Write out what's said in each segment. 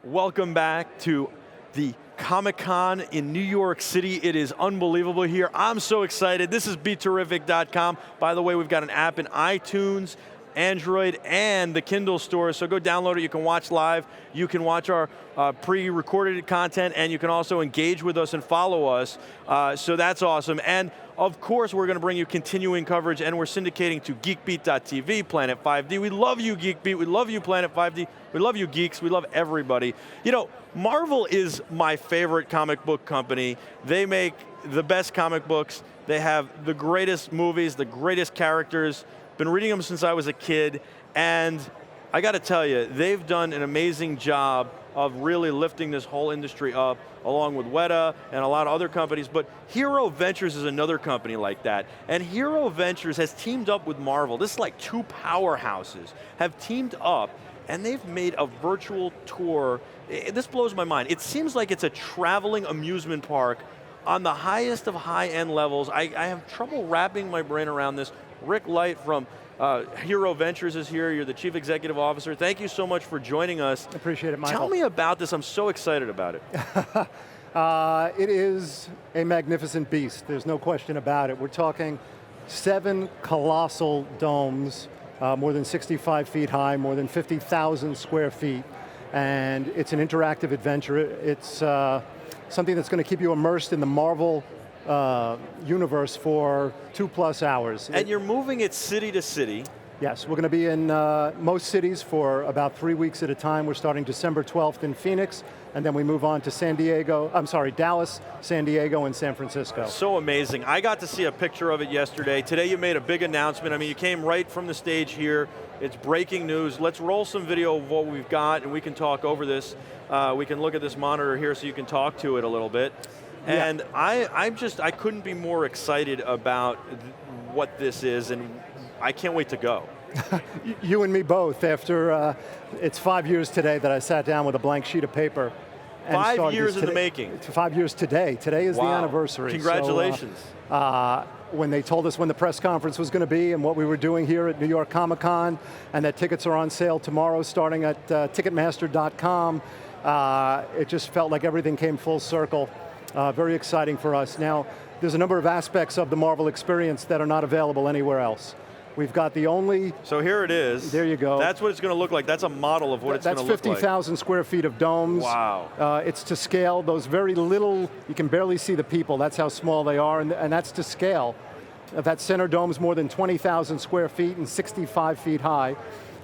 Welcome back to the Comic-Con in New York City. It is unbelievable here. I'm so excited. This is BeTerrific.com. By the way, we've got an app in iTunes, Android, and the Kindle store, so go download it. You can watch live, you can watch our pre-recorded content, and you can also engage with us and follow us, so that's awesome. And of course, we're going to bring you continuing coverage, and we're syndicating to geekbeat.tv, Planet 5D. We love you, Geekbeat. We love you, Planet 5D. We love you, geeks. We love everybody. You know, Marvel is my favorite comic book company. They make the best comic books. They have the greatest movies, the greatest characters. Been reading them since I was a kid, and I got to tell you, they've done an amazing job of really lifting this whole industry up, along with Weta and a lot of other companies, but Hero Ventures is another company like that. And Hero Ventures has teamed up with Marvel. This is like two powerhouses have teamed up, and they've made a virtual tour. This blows my mind. It seems like it's a traveling amusement park on the highest of high-end levels. I have trouble wrapping my brain around this. Rick Licht from Hero Ventures is here. You're the Chief Executive Officer. Thank you so much for joining us. Appreciate it, Michael. Tell me about this. I'm so excited about it. It is a magnificent beast. There's no question about it. We're talking 7 colossal domes, more than 65 feet high, more than 50,000 square feet. And it's an interactive adventure. It's something that's going to keep you immersed in the Marvel universe for 2+ hours. And you're moving it city to city. Yes, we're going to be in most cities for about 3 weeks at a time. We're starting December 12th in Phoenix, and then we move on to Dallas, San Diego, and San Francisco. So amazing. I got to see a picture of it yesterday. Today you made a big announcement. I mean, you came right from the stage here. It's breaking news. Let's roll some video of what we've got, and we can talk over this. We can look at this monitor here so you can talk to it a little bit. And yeah. I couldn't be more excited about what this is, and I can't wait to go. You and me both. After, it's 5 years today that I sat down with a blank sheet of paper. 5 years in the making. It's 5 years today. Today is the anniversary. Congratulations. So, when they told us when the press conference was going to be and what we were doing here at New York Comic-Con, and that tickets are on sale tomorrow starting at Ticketmaster.com, it just felt like everything came full circle. Very exciting for us. Now, there's a number of aspects of the Marvel experience that are not available anywhere else. We've got the only... So here it is. There you go. That's what it's going to look like. That's a model of what it's going to look like. That's 50,000 square feet of domes. Wow. It's to scale. Those very little, you can barely see the people. That's how small they are, and that's to scale. That center dome's more than 20,000 square feet and 65 feet high.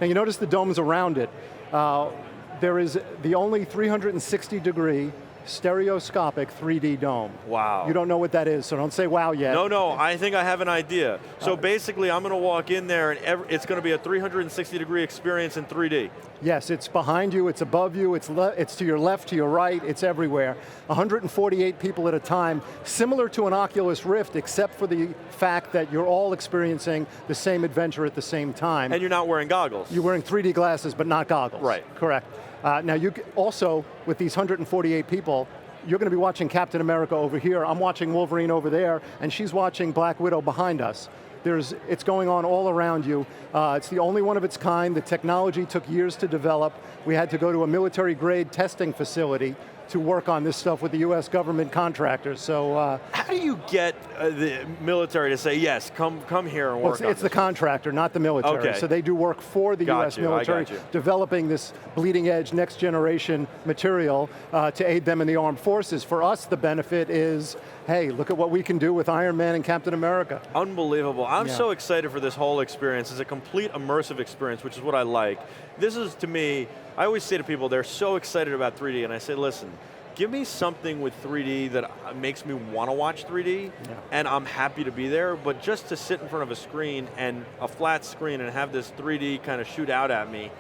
Now you notice the domes around it. There is the only 360-degree stereoscopic 3D dome. Wow. You don't know what that is, so don't say wow yet. No, I think I have an idea. So basically, I'm going to walk in there, and it's going to be a 360-degree experience in 3D. Yes, it's behind you, it's above you, it's to your left, to your right, it's everywhere. 148 people at a time, similar to an Oculus Rift, except for the fact that you're all experiencing the same adventure at the same time. And you're not wearing goggles. You're wearing 3D glasses, but not goggles. Right. Correct. Now you also, with these 148 people, you're going to be watching Captain America over here, I'm watching Wolverine over there, and she's watching Black Widow behind us. It's going on all around you. It's the only one of its kind. The technology took years to develop. We had to go to a military-grade testing facility to work on this stuff with the US government contractors. So how do you get the military to say, yes, come here and work on it's the contractor, not the military. Okay. So they do work for the US military, developing this bleeding edge, next generation material to aid them in the armed forces. For us, the benefit is, hey, look at what we can do with Iron Man and Captain America. Unbelievable. I'm so excited for this whole experience. It's a complete immersive experience, which is what I like. This is, to me, I always say to people, they're so excited about 3D, and I say, listen, give me something with 3D that makes me want to watch 3D, and I'm happy to be there, but just to sit in front of a screen and a flat screen and have this 3D kind of shoot out at me,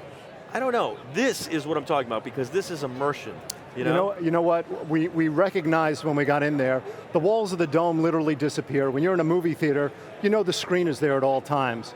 I don't know. This is what I'm talking about, because this is immersion. You know what? We recognized when we got in there, the walls of the dome literally disappear. When you're in a movie theater, you know the screen is there at all times.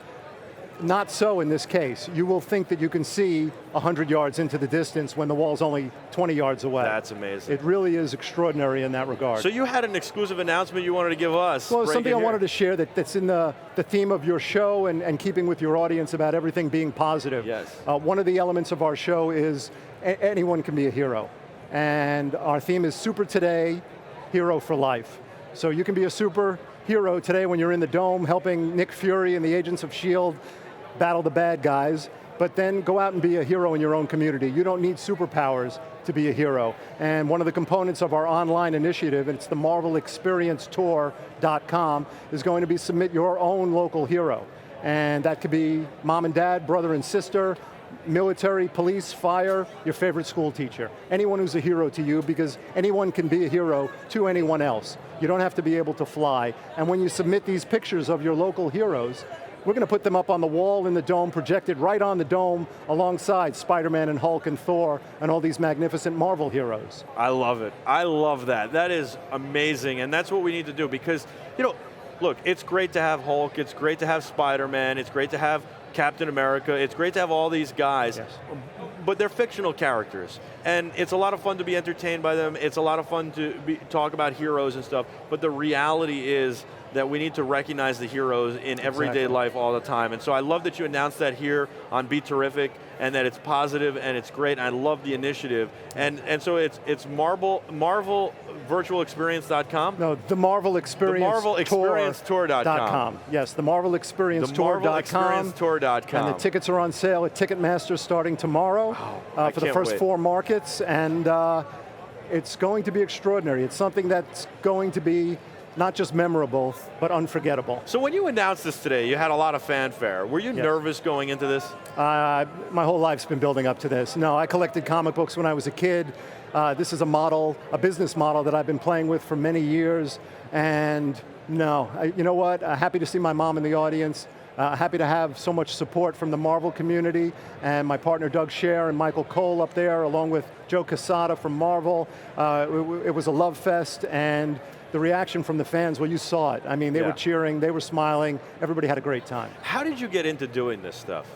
Not so in this case. You will think that you can see 100 yards into the distance when the wall's only 20 yards away. That's amazing. It really is extraordinary in that regard. So you had an exclusive announcement you wanted to give us. Well, something I wanted to share that's in the theme of your show and keeping with your audience about everything being positive. Yes. One of the elements of our show is anyone can be a hero. And our theme is Super Today, Hero for Life. So you can be a superhero today when you're in the Dome helping Nick Fury and the Agents of S.H.I.E.L.D. battle the bad guys, but then go out and be a hero in your own community. You don't need superpowers to be a hero. And one of the components of our online initiative, it's the MarvelExperienceTour.com, is going to be submit your own local hero. And that could be mom and dad, brother and sister, military, police, fire, your favorite school teacher. Anyone who's a hero to you, because anyone can be a hero to anyone else. You don't have to be able to fly. And when you submit these pictures of your local heroes, we're going to put them up on the wall in the Dome, projected right on the Dome, alongside Spider-Man and Hulk and Thor and all these magnificent Marvel heroes. I love it. I love that. That is amazing, and that's what we need to do because, look, it's great to have Hulk, it's great to have Spider-Man, it's great to have Captain America, it's great to have all these guys, yes. But they're fictional characters, and it's a lot of fun to be entertained by them, it's a lot of fun to talk about heroes and stuff, but the reality is that we need to recognize the heroes in everyday life all the time. And so I love that you announced that here on BeTerrific, and that it's positive and it's great, and I love the initiative. And so it's MarvelVirtualExperience.com? No, the MarvelExperienceTour.com. Yes, the MarvelExperienceTour.com. TheMarvelExperienceTour.com. And the tickets are on sale at Ticketmaster starting tomorrow for the first 4 markets, and it's going to be extraordinary. It's something that's going to be not just memorable, but unforgettable. So when you announced this today, you had a lot of fanfare. Were you nervous going into this? My whole life's been building up to this. No, I collected comic books when I was a kid. This is a business model that I've been playing with for many years, and no, you know what? Happy to see my mom in the audience. Happy to have so much support from the Marvel community, and my partner Doug Scher and Michael Cole up there, along with Joe Quesada from Marvel. It was a love fest, and the reaction from the fans, well, you saw it. I mean, they were cheering, they were smiling, everybody had a great time. How did you get into doing this stuff?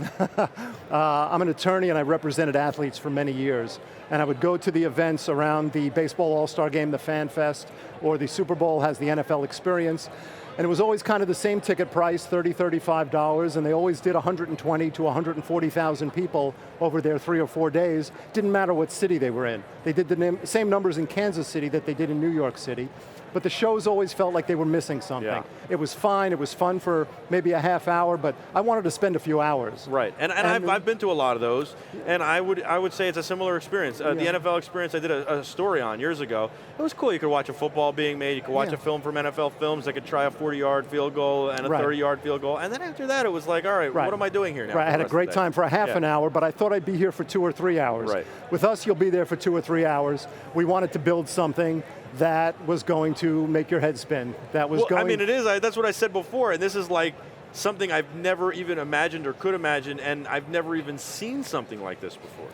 I'm an attorney and I represented athletes for many years. And I would go to the events around the Baseball All-Star Game, the Fan Fest, or the Super Bowl has the NFL Experience. And it was always kind of the same ticket price, $30, $35, and they always did 120 to 140,000 people over their 3 or 4 days. Didn't matter what city they were in. They did the same numbers in Kansas City that they did in New York City. But the shows always felt like they were missing something. Yeah. It was fine, it was fun for maybe a half hour, but I wanted to spend a few hours. Right, and I've been to a lot of those, and I would say it's a similar experience. The NFL Experience I did a story on years ago. It was cool, you could watch a football being made, you could watch a film from NFL Films that could try a 40-yard field goal and a 30-yard field goal, and then after that it was like, all right, what am I doing here now? Right, I had a great time for a half an hour, but I thought I'd be here for 2 or 3 hours. Right. With us, you'll be there for 2 or 3 hours. We wanted to build something that was going to make your head spin. That was I mean, it is. That's what I said before, and this is like something I've never even imagined or could imagine, and I've never even seen something like this before.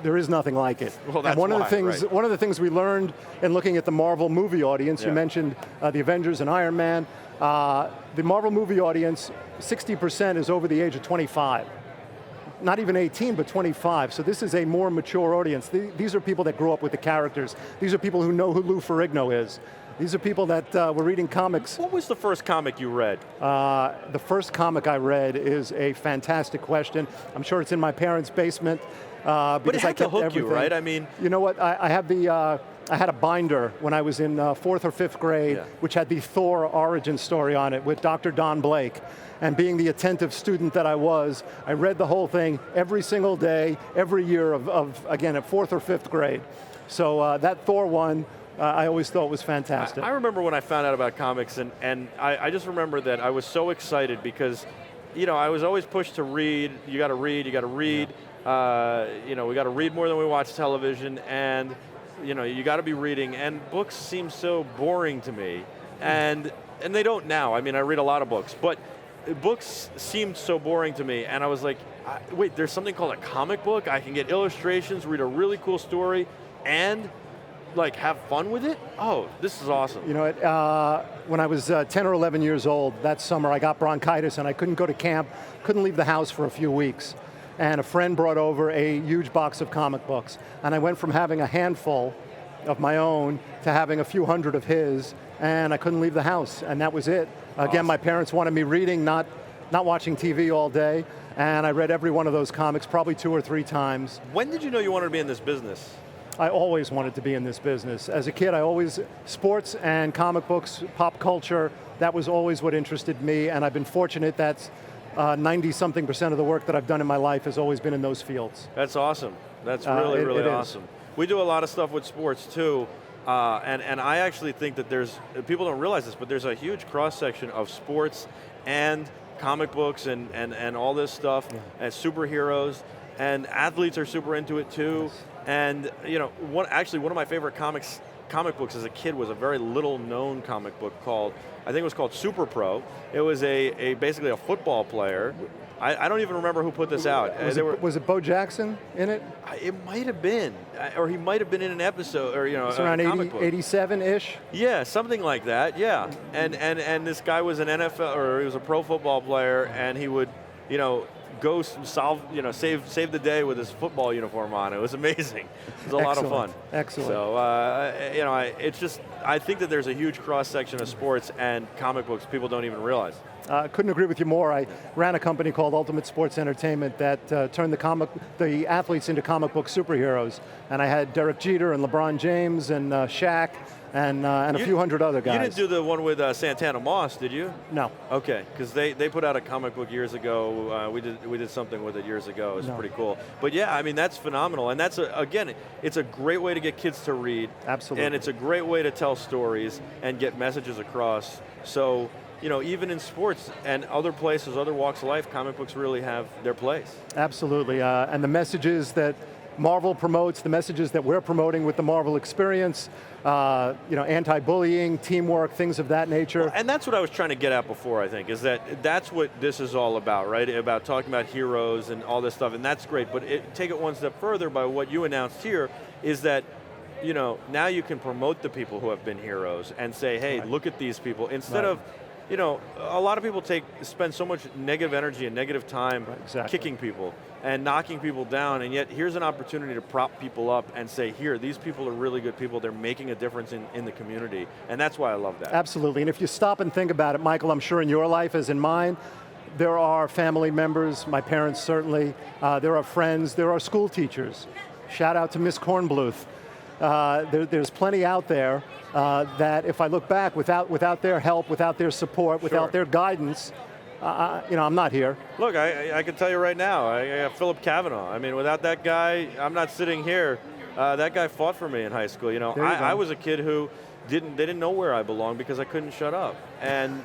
There is nothing like it. Well, that's and one of the things we learned in looking at the Marvel movie audience, you mentioned the Avengers and Iron Man, the Marvel movie audience, 60% is over the age of 25. Not even 18, but 25. So this is a more mature audience. These are people that grew up with the characters. These are people who know who Lou Ferrigno is. These are people that were reading comics. What was the first comic you read? The first comic I read is a fantastic question. I'm sure it's in my parents' basement. But it had to hook you, right? I mean, you know what? I had a binder when I was in 4th or 5th grade, which had the Thor origin story on it with Dr. Don Blake. And being the attentive student that I was, I read the whole thing every single day, every year again, at 4th or 5th grade. So that Thor one, I always thought was fantastic. I remember when I found out about comics, and I just remember that I was so excited because, I was always pushed to read. You got to read, you got to read. We got to read more than we watch television, and you got to be reading. And books seem so boring to me, and they don't now. I mean, I read a lot of books, but books seemed so boring to me, and I was like, wait, there's something called a comic book? I can get illustrations, read a really cool story, and like have fun with it? Oh, this is awesome. When I was 10 or 11 years old, that summer I got bronchitis and I couldn't go to camp, couldn't leave the house for a few weeks. And a friend brought over a huge box of comic books. And I went from having a handful of my own to having a few hundred of his, and I couldn't leave the house, and that was it. Again, my parents wanted me reading, not watching TV all day, and I read every one of those comics probably 2 or 3 times. When did you know you wanted to be in this business? I always wanted to be in this business. As a kid, sports and comic books, pop culture, that was always what interested me, and I've been fortunate that 90-something% of the work that I've done in my life has always been in those fields. That's awesome. That's really awesome. We do a lot of stuff with sports too, and I actually think that people don't realize this, but there's a huge cross-section of sports and comic books and all this stuff, and superheroes, and athletes are super into it too. Yes. And one of my favorite comic books as a kid was a very little known comic book I think it was called Super Pro. It was basically a football player. I don't even remember who put this out. Was it Bo Jackson in it? It might have been, or he might have been in an episode, or it's around 87-ish? Yeah, something like that, yeah. And this guy was an NFL, or he was a pro football player, and he would, go save the day with his football uniform on. It was amazing. It was a lot of fun. Excellent. So, I think that there's a huge cross-section of sports and comic books people don't even realize. Couldn't agree with you more. I ran a company called Ultimate Sports Entertainment that turned the athletes into comic book superheroes. And I had Derek Jeter and LeBron James and Shaq and a few hundred other guys. You didn't do the one with Santana Moss, did you? No. Okay, because they put out a comic book years ago. We did something with it years ago. It was pretty cool. But yeah, I mean, that's phenomenal. And that's, it's a great way to get kids to read. Absolutely. And it's a great way to tell stories and get messages across. So, even in sports and other places, other walks of life, comic books really have their place. Absolutely, and the messages that Marvel promotes, the messages that we're promoting with the Marvel experience, anti-bullying, teamwork, things of that nature. Well, and that's what I was trying to get at before, I think, is that's what this is all about, right? About talking about heroes and all this stuff, and that's great, but take it one step further by what you announced here, is that now you can promote the people who have been heroes and say, hey, look at these people, instead of, a lot of people spend so much negative energy and negative time kicking people and knocking people down, and yet here's an opportunity to prop people up and say, here, these people are really good people, they're making a difference in the community, and that's why I love that. Absolutely, and if you stop and think about it, Michael, I'm sure in your life as in mine, there are family members, my parents certainly, there are friends, there are school teachers. Shout out to Miss Kornbluth. There's plenty out there that if I look back, without their help, without their support, without their guidance, I'm not here. Look, I can tell you right now, I got Philip Kavanaugh. I mean, without that guy, I'm not sitting here. That guy fought for me in high school. I was a kid who they didn't know where I belonged because I couldn't shut up. And,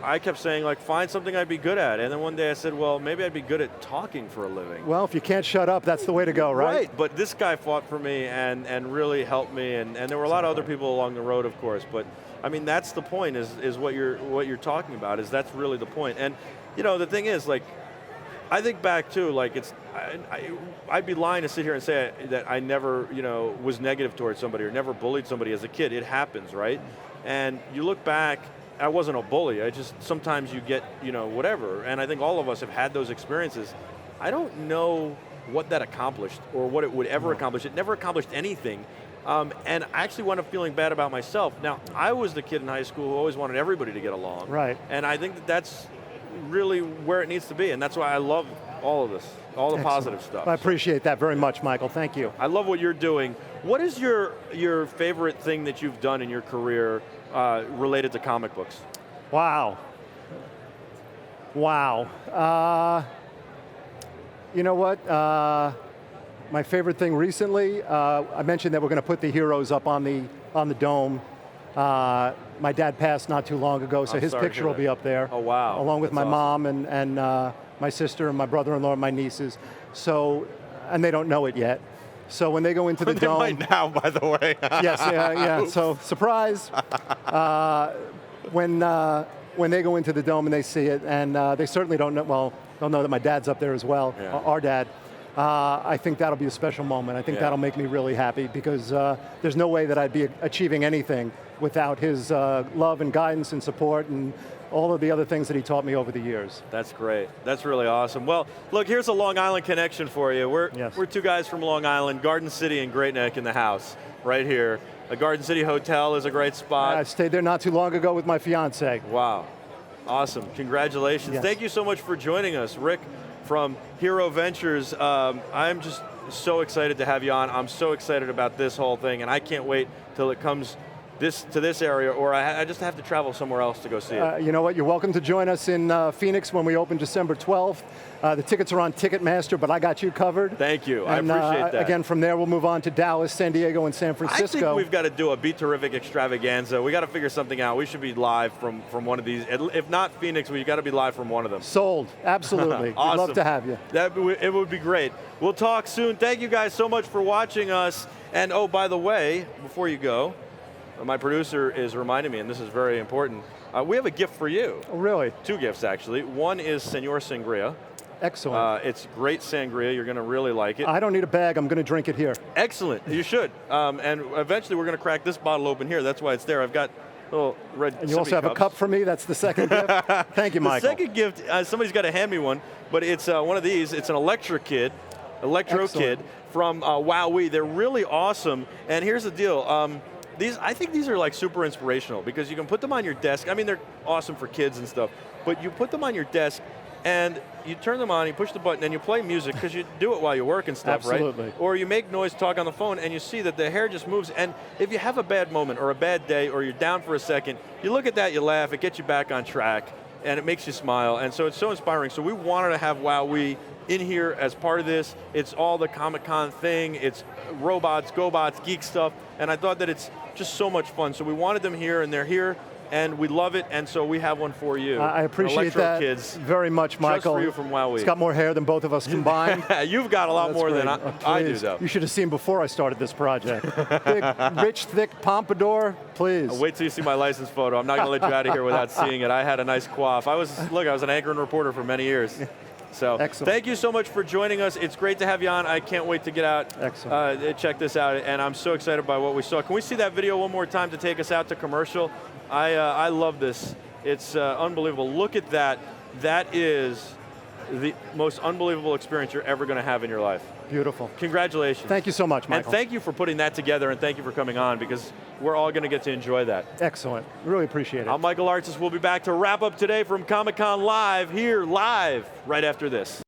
I kept saying, find something I'd be good at. And then one day I said, well, maybe I'd be good at talking for a living. Well, if you can't shut up, that's the way to go, right? Right, but this guy fought for me and really helped me. And there were a lot of other people along the road, of course. But, I mean, that's the point, is what you're talking about, is that's really the point. And, the thing is, I think back too, I'd be lying to sit here and say that I never, was negative towards somebody or never bullied somebody as a kid. It happens, right? And you look back, I wasn't a bully. Sometimes you get, whatever. And I think all of us have had those experiences. I don't know what that accomplished or what it would ever accomplish. It never accomplished anything. And I actually wound up feeling bad about myself. Now, I was the kid in high school who always wanted everybody to get along. Right. And I think that's really where it needs to be, and that's why I love all of this, all the positive stuff. I appreciate that very much, Michael. Thank you. I love what you're doing. What is your favorite thing that you've done in your career related to comic books? Wow. You know what? My favorite thing recently, I mentioned that we're going to put the heroes up on the dome. My dad passed not too long ago, so his picture will be up there. Oh, wow. Along with my mom and my sister and my brother-in-law and my nieces. So, and they don't know it yet. So when they go into the dome. They might now, by the way. Yes, yeah. So surprise. When they go into the dome and they see it, and they certainly don't know. Well, they'll know that my dad's up there as well. Yeah. Our dad. I think that'll be a special moment. I think that'll make me really happy because there's no way that I'd be achieving anything without his love and guidance and support and all of the other things that he taught me over the years. That's great. That's really awesome. Well, look, here's a Long Island connection for you. We're two guys from Long Island, Garden City and Great Neck in the house, right here. The Garden City Hotel is a great spot. I stayed there not too long ago with my fiance. Wow. Awesome. Congratulations. Yes. Thank you so much for joining us, Rick from Hero Ventures. I'm just so excited to have you on. I'm so excited about this whole thing, and I can't wait till it comes to this area, or I just have to travel somewhere else to go see it. You know what, you're welcome to join us in Phoenix when we open December 12th. The tickets are on Ticketmaster, but I got you covered. Thank you, and, I appreciate that. Again, from there we'll move on to Dallas, San Diego, and San Francisco. I think we've got to do a BeTerrific extravaganza. We got to figure something out. We should be live from one of these. If not Phoenix, we got to be live from one of them. Sold, absolutely. Awesome. We'd love to have you. It would be great. We'll talk soon. Thank you guys so much for watching us. And oh, by the way, before you go, my producer is reminding me, and this is very important, we have a gift for you. Oh, really? 2 gifts, actually. One is Senor Sangria. Excellent. It's great sangria. You're going to really like it. I don't need a bag. I'm going to drink it here. Excellent. You should. And eventually we're going to crack this bottle open here. That's why it's there. I've got little red And you also have a cup for me. That's the second gift. Thank you, Michael. The second gift, somebody's got to hand me one, but it's one of these. It's an Electro Kid from Wowee. They're really awesome. And here's the deal. I think these are like super inspirational because you can put them on your desk. I mean, they're awesome for kids and stuff, but you put them on your desk and you turn them on, you push the button, and you play music because you do it while you work and stuff, Absolutely. Right? Or you make noise, talk on the phone, and you see that the hair just moves. And if you have a bad moment or a bad day or you're down for a second, you look at that, you laugh, it gets you back on track, and it makes you smile. And so it's so inspiring. So we wanted to have Wowee in here as part of this. It's all the Comic-Con thing. It's robots, GoBots, geek stuff. And I thought that it's just so much fun. So we wanted them here, and they're here, and we love it, and so we have one for you. I appreciate that Kids, very much, Michael. Just for you from Wowee. It's got more hair than both of us combined. You've got a lot more great. than I do, though. You should have seen before I started this project. Big, rich, thick pompadour, please. Wait till you see my license photo. I'm not going to let you out of here without seeing it. I had a nice coif. I was an anchor and reporter for many years. So Excellent. Thank you so much for joining us. It's great to have you on. I can't wait to get out, check this out, and I'm so excited by what we saw. Can we see that video one more time to take us out to commercial? I love this. It's unbelievable. Look at that. That is the most unbelievable experience you're ever going to have in your life. Beautiful. Congratulations. Thank you so much, Michael. And thank you for putting that together, and thank you for coming on, because we're all going to get to enjoy that. Excellent. Really appreciate it. I'm Michael Artsis. We'll be back to wrap up today from Comic-Con Live, here live, right after this.